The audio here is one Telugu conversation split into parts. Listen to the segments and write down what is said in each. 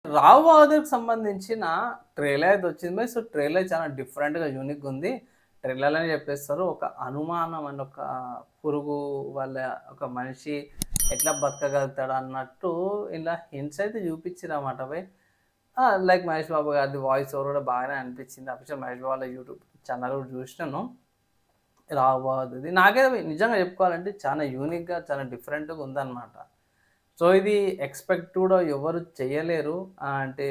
రావు బహదూర్‌కి సంబంధించిన ట్రైలర్ అయితే వచ్చింది బయ్. సో, ట్రైలర్ చాలా డిఫరెంట్‌గా, యూనిక్‌గా ఉంది. ట్రైలర్‌లోనే చెప్పేస్తారు. ఒక అనుమానం అండ్ ఒక పురుగు వల్ల ఒక మనిషి ఎట్లా బతకగలుగుతాడు అన్నట్టు ఇలా హింట్స్ అయితే చూపించిర్రన్నమాట బయ్. లైక్ మహేష్ బాబు గారిది వాయిస్ ఓవర్ కూడా బాగానే అనిపించింది. అఫీషియల్ మహేష్ బాబు వాళ్ళ యూట్యూబ్ ఛానల్ కూడా చూసినాను. రావు బహదూర్‌ది. నాకైతే నిజంగా చెప్పుకోవాలంటే చాలా యూనిక్‌గా, చాలా డిఫరెంట్‌గా ఉందన్నమాట. సో, ఇది ఎక్స్‌పెక్ట్ కూడా ఎవరు చేయలేరు. అంటే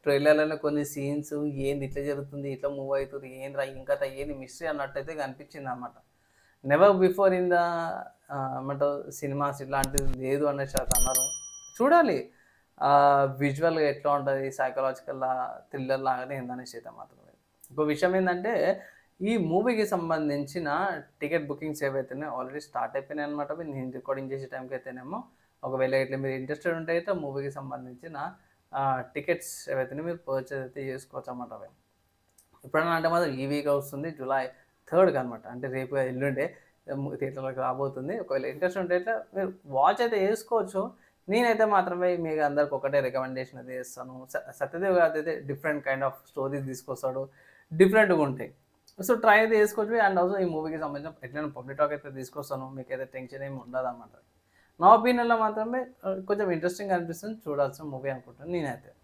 ట్రైలర్‌లోనే కొన్ని సీన్స్ ఏంది ఇట్లా జరుగుతుంది, ఇట్లా మూవ్ అయితుర్రు, ఏందిరా ఏం కథ, ఏంది మిస్టరీ అన్నట్టయితే కనిపించిందన్నమాట. నెవర్ బిఫోర్ ఇన్ ద ఏమంటారు సినిమాస్ ఇట్లాంటిది లేదు అనేసి అయితే అన్నారు. చూడాలి. విజువల్‌గా ఎట్లా ఉంటది, సైకలాజికల్‌లా థ్రిల్లర్ లాగానే ఉందనేసి అయితే మాత్రమే. ఇంకో విషయం ఏందంటే, ఈ మూవీకి సంబంధించిన టికెట్ బుకింగ్స్ ఏవైతే ఉన్నాయో ఆల్రెడీ స్టార్ట్ అయిపోయినాయన్నమాట. నేను రికార్డింగ్ చేసే టైంకైతేనేమో ఒకవేళ ఇట్లా మీరు ఇంట్రెస్టెడ్ ఉంటే అయితే మూవీకి సంబంధించిన టికెట్స్ ఏవైతే మీరు పర్చేజ్ అయితే చేసుకోవచ్చన్నమాట అవి. ఎప్పుడన్నా అంటే మాత్రం ఈ వీక్ వస్తుంది. జూలై 3కి అనమాట. అంటే రేపు ఎల్లుండే థియేటర్‌లోకి రాబోతుంది. ఒకవేళ ఇంట్రెస్ట్ ఉంటే అయితే మీరు వాచ్ అయితే చేసుకోవచ్చు. నేనైతే మాత్రమే మీకు అందరికి ఒకటే రికమెండేషన్ అయితే చేస్తాను. సత్యదేవ్ గారిదైతే డిఫరెంట్ కైండ్ ఆఫ్ స్టోరీస్ తీసుకొస్తాడు. డిఫరెంట్‌గా ఉంటాయి. సో, ట్రై అయితే చేసుకోవచ్చు. అండ్ ఆల్సో ఈ మూవీకి సంబంధించిన ఎట్లైనా పబ్లిక్ టాక్ అయితే తీసుకొస్తాను. మీకైతే టెన్షన్ ఏమి ఉండదన్నమాట. నా ఒపీనియన్‌లో మాత్రమే కొంచెం ఇంట్రెస్టింగ్‌గా అనిపిస్తుంది. చూడాల్సిన మూవీ అనుకుంటాను నేనైతే.